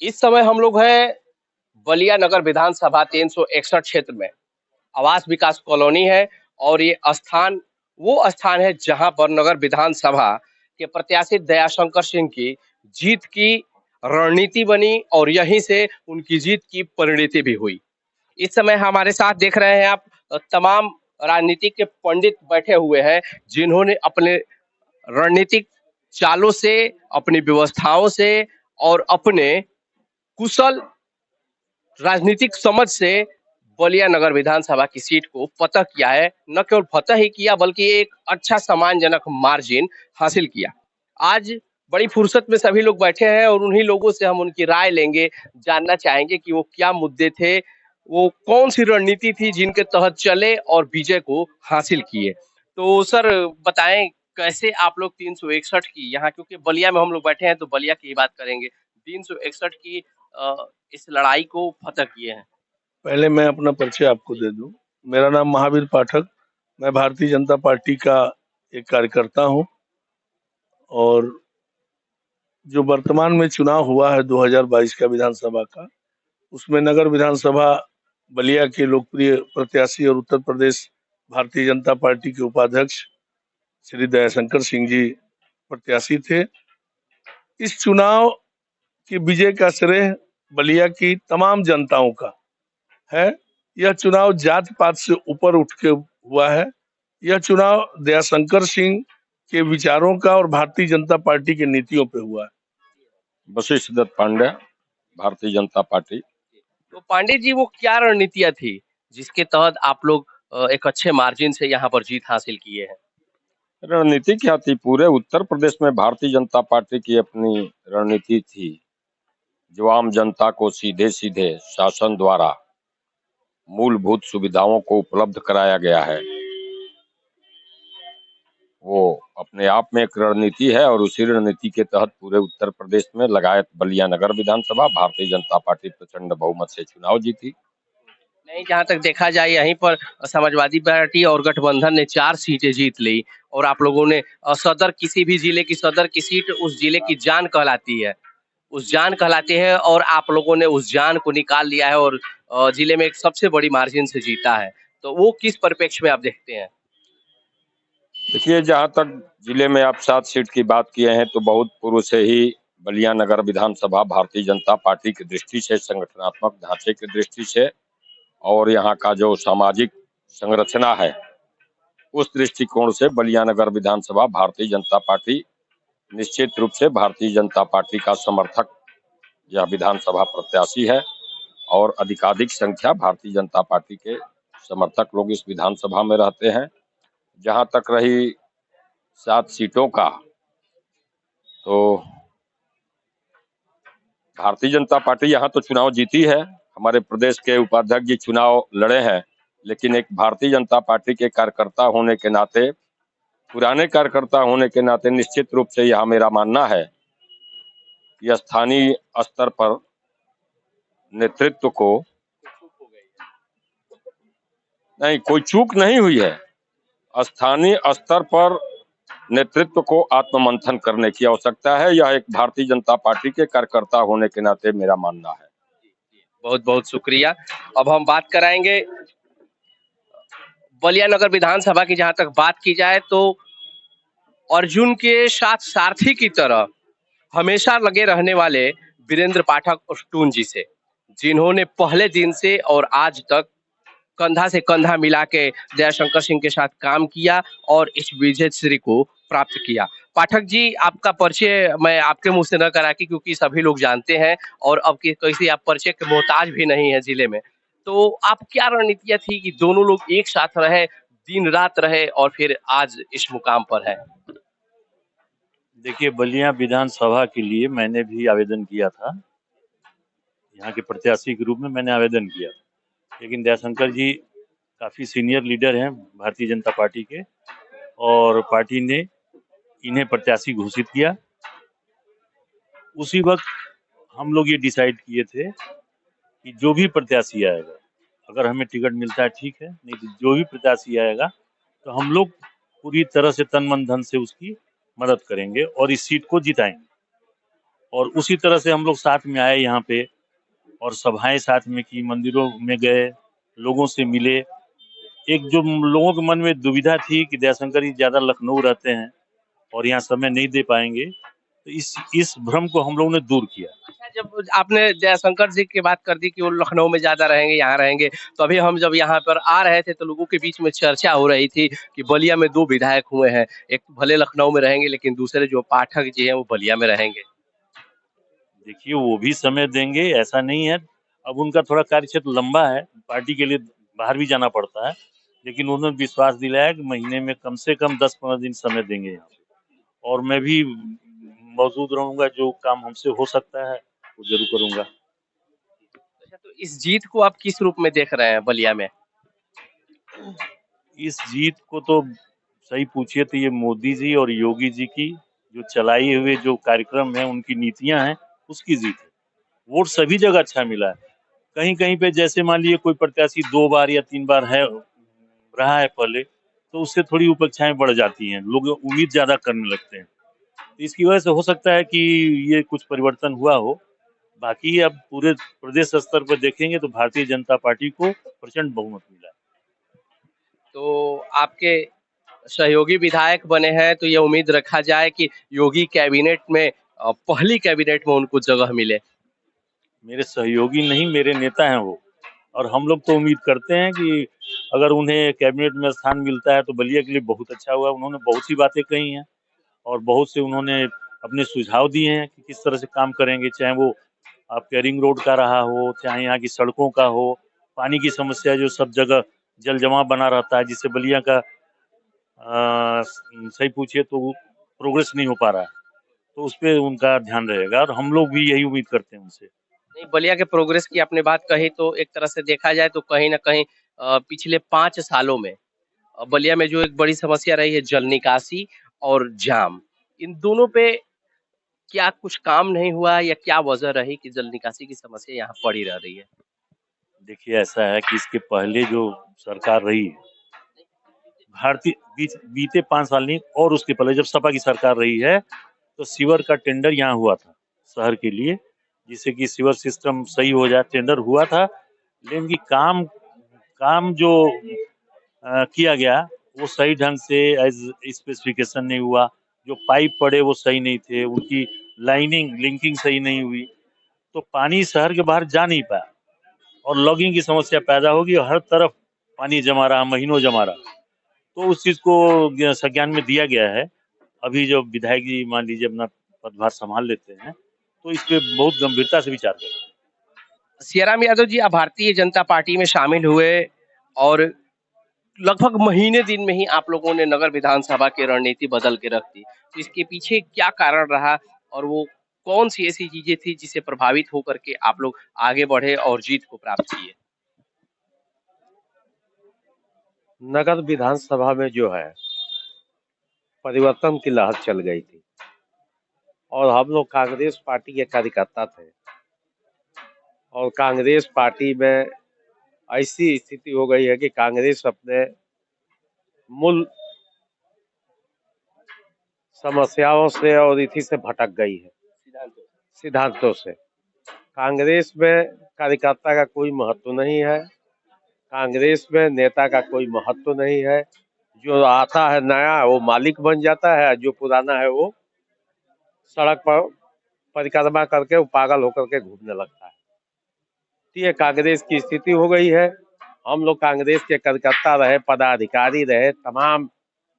इस समय हम लोग हैं बलिया नगर विधानसभा 361 क्षेत्र में। आवास विकास कॉलोनी है और ये स्थान वो स्थान है जहां पर नगर विधानसभा के प्रत्याशी दयाशंकर सिंह की जीत की रणनीति बनी और यहीं से उनकी जीत की परिणति भी हुई। इस समय हमारे साथ देख रहे हैं आप तमाम राजनीतिक के पंडित बैठे हुए हैं जिन्होंने अपने रणनीतिक चालों से, अपनी व्यवस्थाओं से और अपने कुशल राजनीतिक समझ से बलिया नगर विधानसभा की सीट को फतह किया है। न केवल फतह ही किया बल्कि एक अच्छा सम्मानजनक मार्जिन हासिल किया। आज बड़ी फुर्सत में सभी लोग बैठे हैं और उन्हीं लोगों से हम उनकी राय लेंगे, जानना चाहेंगे कि वो क्या मुद्दे थे, वो कौन सी रणनीति थी जिनके तहत चले और विजय को हासिल किए। तो सर बताएं, कैसे आप लोग 361 की यहाँ, क्योंकि बलिया में हम लोग बैठे हैं तो बलिया की ही बात करेंगे, 361 की इस लड़ाई को फतह किए हैं। पहले मैं अपना परिचय आपको दे दूं। मेरा नाम महावीर पाठक, मैं भारतीय जनता पार्टी का एक कार्यकर्ता हूं और जो वर्तमान में चुनाव हुआ है 2022 का विधानसभा का, उसमें नगर विधानसभा बलिया के लोकप्रिय प्रत्याशी और उत्तर प्रदेश भारतीय जनता पार्टी के उपाध्यक्ष श्री दयाशंकर सिंह जी प्रत्याशी थे। इस चुनाव की विजय का श्रेय बलिया की तमाम जनताओं का है। यह चुनाव जात पात से ऊपर उठ के हुआ है। यह चुनाव दयाशंकर सिंह के विचारों का और भारतीय जनता पार्टी की नीतियों पे हुआ है। वशिष्ठ दत्त पांडे, भारतीय जनता पार्टी। तो पांडे जी, वो क्या रणनीतियां थी जिसके तहत आप लोग एक अच्छे मार्जिन से यहाँ पर जीत हासिल किए हैं? रणनीति क्या थी? पूरे उत्तर प्रदेश में भारतीय जनता पार्टी की अपनी रणनीति थी, जो आम जनता को सीधे सीधे शासन द्वारा मूलभूत सुविधाओं को उपलब्ध कराया गया है। वो अपने आप में एक रणनीति है और उसी रणनीति के तहत पूरे उत्तर प्रदेश में लगायत बलिया नगर विधानसभा भारतीय जनता पार्टी प्रचंड बहुमत से चुनाव जीती। नहीं, जहां तक देखा जाए यहीं पर समाजवादी पार्टी और गठबंधन ने 4 सीटें जीत ली और आप लोगों ने सदर, किसी भी जिले की सदर की सीट उस जिले की जान कहलाती है, उस जान कहलाती है और आप लोगों ने उस जान को निकाल लिया है और जिले में एक सबसे बड़ी मार्जिन से जीता है। तो वो किस परिप्रेक्ष्य में आप देखते हैं? देखिए, जहाँ तक जिले में आप 7 सीट की बात किए हैं, तो बहुत पूर्व से ही बलिया नगर विधानसभा भारतीय जनता पार्टी की दृष्टि से, संगठनात्मक ढांचे की दृष्टि से और यहाँ का जो सामाजिक संरचना है, उस दृष्टिकोण से बलिया नगर विधानसभा भारतीय जनता पार्टी निश्चित रूप से भारतीय जनता पार्टी का समर्थक यह विधानसभा प्रत्याशी है और अधिकाधिक संख्या भारतीय जनता पार्टी के समर्थक लोग इस विधानसभा में रहते हैं। जहां तक रही 7 सीटों का, तो भारतीय जनता पार्टी यहाँ तो चुनाव जीती है। हमारे प्रदेश के उपाध्यक्ष जी चुनाव लड़े हैं, लेकिन एक भारतीय जनता पार्टी के कार्यकर्ता होने के नाते, पुराने कार्यकर्ता होने के नाते निश्चित रूप से यह मेरा मानना है कि स्थानीय स्तर पर नेतृत्व को नहीं, कोई चूक नहीं हुई है। स्थानीय स्तर पर नेतृत्व को आत्ममंथन करने की आवश्यकता है। यह एक भारतीय जनता पार्टी के कार्यकर्ता होने के नाते मेरा मानना है। बहुत बहुत शुक्रिया। अब हम बात कराएंगे बलिया नगर विधानसभा की। जहां तक बात की जाए तो अर्जुन के साथ सारथी की तरह हमेशा लगे रहने वाले वीरेंद्र पाठक और टून जी से, जिन्होंने पहले दिन से और आज तक कंधा से कंधा मिला के दयाशंकर सिंह के साथ काम किया और इस विजय श्री को प्राप्त किया। पाठक जी, आपका परिचय मैं आपके मुंह से न करा के, क्योंकि सभी लोग जानते हैं और अब की कैसे आप परिचय के मोहताज भी नहीं है जिले में। तो आप क्या रणनीतियां थी कि दोनों लोग एक साथ रहे, दिन रात रहे और फिर आज इस मुकाम पर है? देखिए, बलिया विधानसभा के लिए मैंने भी आवेदन किया था। यहाँ के प्रत्याशी के रूप में मैंने आवेदन किया, लेकिन दयाशंकर जी काफ़ी सीनियर लीडर हैं भारतीय जनता पार्टी के और पार्टी ने इन्हें प्रत्याशी घोषित किया। उसी वक्त हम लोग ये डिसाइड किए थे कि जो भी प्रत्याशी आएगा, अगर हमें टिकट मिलता है ठीक है, नहीं तो जो भी प्रत्याशी आएगा तो हम लोग पूरी तरह से तन मन धन से उसकी मदद करेंगे और इस सीट को जिताएंगे। और उसी तरह से हम लोग साथ में आए यहाँ पे और सभाएं साथ में की, मंदिरों में गए, लोगों से मिले। एक जो लोगों के मन में दुविधा थी कि दयाशंकर जी ज्यादा लखनऊ रहते हैं और यहाँ समय नहीं दे पाएंगे, तो इस भ्रम को हम लोगों ने दूर किया। अच्छा, जब आपने जयशंकर जी की बात कर दी कि वो लखनऊ में ज्यादा रहेंगे, यहाँ रहेंगे, तो अभी हम जब यहाँ पर आ रहे थे तो लोगों के बीच में चर्चा हो रही थी कि बलिया में 2 विधायक हुए हैं, एक भले लखनऊ में रहेंगे लेकिन दूसरे जो पाठक जी हैं वो बलिया में रहेंगे। देखिए, वो भी समय देंगे, ऐसा नहीं है। अब उनका थोड़ा कार्यक्षेत्र लंबा है, पार्टी के लिए बाहर भी जाना पड़ता है, लेकिन उन्होंने विश्वास दिलाया कि महीने में कम से कम 10-15 दिन समय देंगे यहाँ पे, और मैं भी मौजूद रहूंगा। जो काम हमसे हो सकता है वो जरूर करूंगा। अच्छा, तो इस जीत को आप किस रूप में देख रहे हैं बलिया में? इस जीत को तो सही पूछिए तो ये मोदी जी और योगी जी की जो चलाई हुए जो कार्यक्रम है, उनकी नीतियां हैं, उसकी जीत है। वोट सभी जगह अच्छा मिला है। कहीं कहीं पे जैसे मान लीजिए कोई प्रत्याशी 2 बार या 3 बार है रहा है पहले, तो उससे थोड़ी उपेक्षाएं बढ़ जाती हैं, लोग उम्मीद ज्यादा करने लगते हैं। तो इसकी वजह से हो सकता है कि ये कुछ परिवर्तन हुआ हो। बाकी अब पूरे प्रदेश स्तर पर देखेंगे तो भारतीय जनता पार्टी को प्रचंड बहुमत मिला है। तो आपके सहयोगी विधायक बने हैं तो ये उम्मीद रखा जाए कि योगी कैबिनेट में पहली कैबिनेट में उनको जगह मिले। मेरे सहयोगी नहीं, मेरे नेता हैं वो, और हम लोग तो उम्मीद करते हैं कि अगर उन्हें कैबिनेट में स्थान मिलता है तो बलिया के लिए बहुत अच्छा हुआ। उन्होंने बहुत सी बातें कही हैं और बहुत से उन्होंने अपने सुझाव दिए हैं कि किस तरह से काम करेंगे, चाहे वो आपके रिंग रोड का रहा हो, चाहे यहाँ की सड़कों का हो, पानी की समस्या जो सब जगह जल जमाव बना रहता है, जिससे बलिया का सही पूछिए तो प्रोग्रेस नहीं हो पा रहा है, तो उस पर उनका ध्यान रहेगा और हम लोग भी यही उम्मीद करते हैं उनसे। नहीं, बलिया के प्रोग्रेस की आपने बात कही तो एक तरह से देखा जाए तो कहीं ना कहीं पिछले 5 सालों में बलिया में जो एक बड़ी समस्या रही है जल निकासी और जाम, इन दोनों पे क्या कुछ काम नहीं हुआ या क्या वजह रही कि जल निकासी की समस्या यहाँ पड़ी रह रही है? देखिए, ऐसा है कि इसके पहले जो सरकार रही है, भारतीय बीते 5 साल नहीं, और उसके पहले जब सपा की सरकार रही है, तो सीवर का टेंडर यहाँ हुआ था शहर के लिए, जिससे कि सीवर सिस्टम सही हो जाए। टेंडर हुआ था, लेकिन कि काम जो किया गया वो सही ढंग से एज स्पेसिफिकेशन नहीं हुआ। जो पाइप पड़े वो सही नहीं थे, उनकी लिंकिंग सही नहीं हुई, तो पानी शहर के बाहर जा नहीं पाया और लॉगिंग की समस्या पैदा होगी और हर तरफ पानी जमा रहा, महीनों जमा रहा। तो उस चीज को संज्ञान में दिया गया है। अभी जो विधायक जी मान लीजिए अपना पदभार संभाल लेते हैं, तो इस पे बहुत गंभीरता से विचार करें। सियाराम यादव जी, आप भारतीय जनता पार्टी में शामिल हुए और लगभग महीने दिन में ही आप लोगों ने नगर विधानसभा की रणनीति बदल के रख दी, तो इसके पीछे क्या कारण रहा और वो कौन सी ऐसी चीजें थी जिसे प्रभावित होकर के आप लोग आगे बढ़े और जीत को प्राप्त किए? नगर विधानसभा में जो है परिवर्तन की लहर चल गई थी और हम लोग कांग्रेस पार्टी के कार्यकर्ता थे और कांग्रेस पार्टी में ऐसी स्थिति हो गई है कि कांग्रेस अपने मूल समस्याओं से और इसी से भटक गई है, सिद्धांतों से। कांग्रेस में कार्यकर्ता का कोई महत्व नहीं है, कांग्रेस में नेता का कोई महत्व नहीं है। जो आता है नया वो मालिक बन जाता है, जो पुराना है वो सड़क पर परिक्रमा करके वो पागल होकर के घूमने लगता है। तो ये कांग्रेस की स्थिति हो गई है। हम लोग कांग्रेस के कार्यकर्ता रहे, पदाधिकारी रहे, तमाम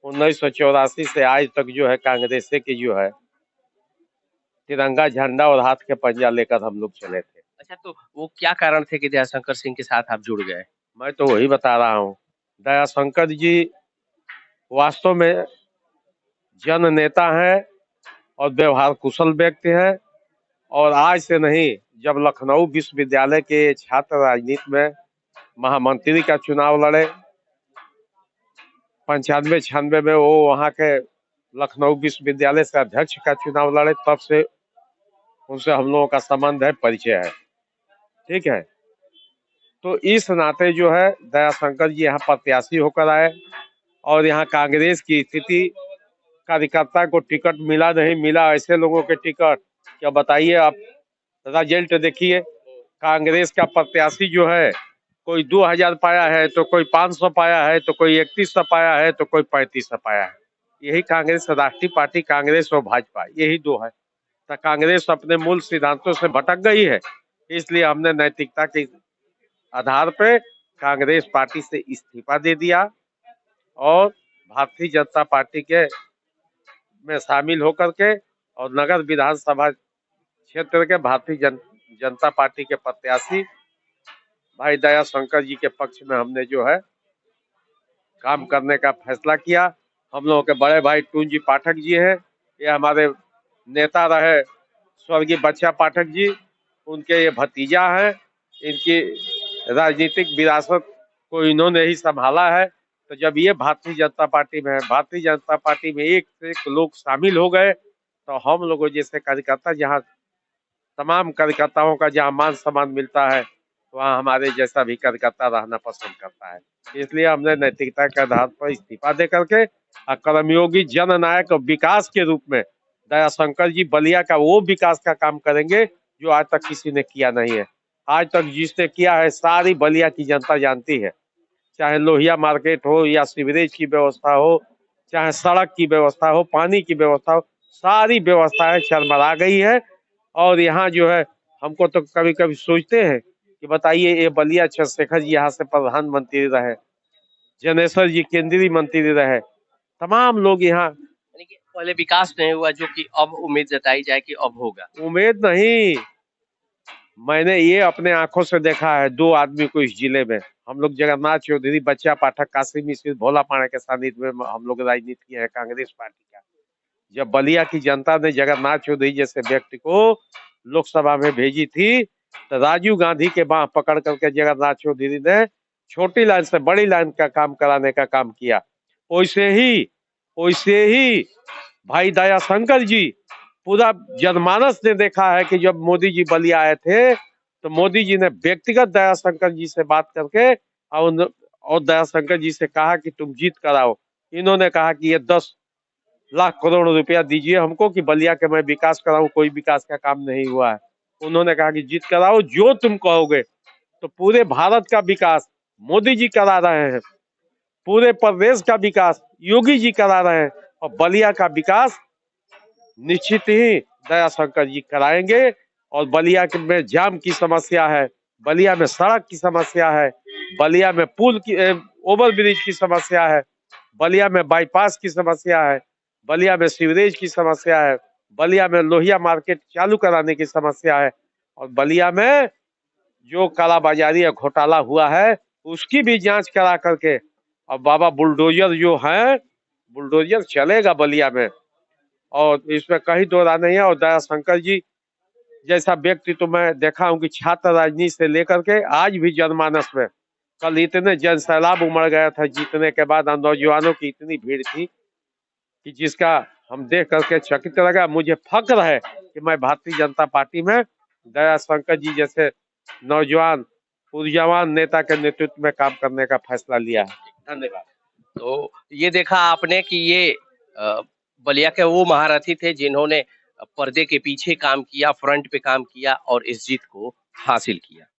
1984 से आज तक जो है कांग्रेस के जो है तिरंगा झंडा और हाथ के पंजा लेकर हम लोग चले थे। अच्छा, तो वो क्या कारण थे कि दयाशंकर सिंह के साथ आप जुड़ गए? मैं तो वही बता रहा हूँ, दयाशंकर जी वास्तव में जन नेता हैं और व्यवहार कुशल व्यक्ति हैं। और आज से नहीं, जब लखनऊ विश्वविद्यालय के छात्र राजनीति में महामंत्री का चुनाव लड़े 95-96 में, वो वहाँ के लखनऊ विश्वविद्यालय से अध्यक्ष का चुनाव लड़े, तब से उनसे हम लोगों का संबंध है, परिचय है। ठीक है, तो इस नाते जो है दयाशंकर जी यहाँ प्रत्याशी होकर आए और यहाँ कांग्रेस की स्थिति, कार्यकर्ता को टिकट मिला नहीं मिला, ऐसे लोगों के टिकट क्या बताइए आप, रिजल्ट देखिए, कांग्रेस का प्रत्याशी जो है कोई 2000 पाया है, तो कोई 500 पाया है, तो कोई 3100 पाया है, तो कोई 3500 पाया है। यही कांग्रेस, राष्ट्रीय पार्टी कांग्रेस और भाजपा, यही दो है। तो कांग्रेस अपने मूल सिद्धांतों से भटक गई है, इसलिए हमने नैतिकता के आधार पे कांग्रेस पार्टी से इस्तीफा दे दिया और भारतीय जनता पार्टी के में शामिल होकर के और नगर विधानसभा क्षेत्र के जनता पार्टी के प्रत्याशी भाई दया शंकर जी के पक्ष में हमने जो है काम करने का फैसला किया। हम लोगों के बड़े भाई टून जी पाठक जी हैं, ये हमारे नेता रहे स्वर्गीय बच्चा पाठक जी, उनके ये भतीजा हैं। इनकी राजनीतिक विरासत को इन्होंने ही संभाला है। तो जब ये भारतीय जनता पार्टी में है, भारतीय जनता पार्टी में एक से एक लोग शामिल हो गए, तो हम लोगों जैसे कार्यकर्ता, जहाँ तमाम कार्यकर्ताओं का जहाँ मान सम्मान मिलता है, वहाँ हमारे जैसा भी कार्यकर्ता रहना पसंद करता है। इसलिए हमने नैतिकता के आधार पर इस्तीफा दे करके कर्मयोगी जननायक और विकास के रूप में दया शंकर जी बलिया का वो विकास का काम करेंगे जो आज तक किसी ने किया नहीं है। आज तक जिसने किया है सारी बलिया की जनता जानती है, चाहे लोहिया मार्केट हो या सीवरेज की व्यवस्था हो, चाहे सड़क की व्यवस्था हो, पानी की व्यवस्था हो, सारी व्यवस्थाएं चरमरा गई है। और यहाँ जो है, हमको तो कभी कभी सोचते हैं कि बताइए, ये बलिया चंद्रशेखर जी यहाँ से प्रधानमंत्री रहे, जनेश्वर जी केंद्रीय मंत्री रहे, तमाम लोग यहाँ, यानी कि पहले विकास नहीं हुआ जो कि अब उम्मीद जताई जाए कि अब होगा। उम्मीद नहीं, मैंने ये अपने आंखों से देखा है। दो आदमी को इस जिले में, हम लोग जगन्नाथ चौधरी, बच्चा पाठक, काशी मिश्र, भोला पाणे के सानिध्य में हम लोग राजनीति किए हैं कांग्रेस पार्टी का। जब बलिया की जनता ने जगन्नाथ चौधरी जैसे व्यक्ति को लोकसभा में भेजी थी, तो राजीव गांधी के बाह पकड़ करके जगन्नाथ चौधरी ने छोटी लाइन से बड़ी लाइन का काम कराने का काम किया। वैसे ही भाई दया शंकर जी, पूरा जनमानस ने देखा है कि जब मोदी जी बलिया आए थे, तो मोदी जी ने व्यक्तिगत दया शंकर जी से बात करके और दया शंकर जी से कहा कि तुम जीत कराओ। इन्होंने कहा कि ये 10 लाख करोड़ रुपया दीजिए हमको कि बलिया के मैं विकास कराऊं, कोई विकास का काम नहीं हुआ है। उन्होंने कहा कि जीत कराओ, जो तुम कहोगे। तो पूरे भारत का विकास मोदी जी करा रहे हैं, पूरे प्रदेश का विकास योगी जी करा रहे हैं, और बलिया का विकास निश्चित ही दया शंकर जी कराएंगे। और बलिया में जाम की समस्या है, बलिया में सड़क की समस्या है, बलिया में पुल की ओवर ब्रिज की समस्या है, बलिया में बाईपास की समस्या है, बलिया में सीवरेज की समस्या है, बलिया में लोहिया मार्केट चालू कराने की समस्या है, और बलिया में जो कालाबाजारी या घोटाला हुआ है उसकी भी जांच करा करके, और बाबा बुलडोजर जो है, बुलडोजर चलेगा बलिया में, और इसमें कहीं दो राय नहीं है। और दया शंकर जी जैसा व्यक्ति तो मैं देखा हूँ कि छात्र राजनीति से लेकर के आज भी जनमानस में, कल इतने जन सैलाब उमड़ गया था जीतने के बाद, नौजवानों की इतनी भीड़ थी कि जिसका हम देख करके चकित लगा। मुझे फक्र है कि मैं भारतीय जनता पार्टी में दया शंकर जी जैसे नौजवान ऊर्जावान नेता के नेतृत्व में काम करने का फैसला लिया है। धन्यवाद। तो ये देखा आपने कि ये बलिया के वो महारथी थे जिन्होंने पर्दे के पीछे काम किया, फ्रंट पे काम किया और इस जीत को हासिल किया।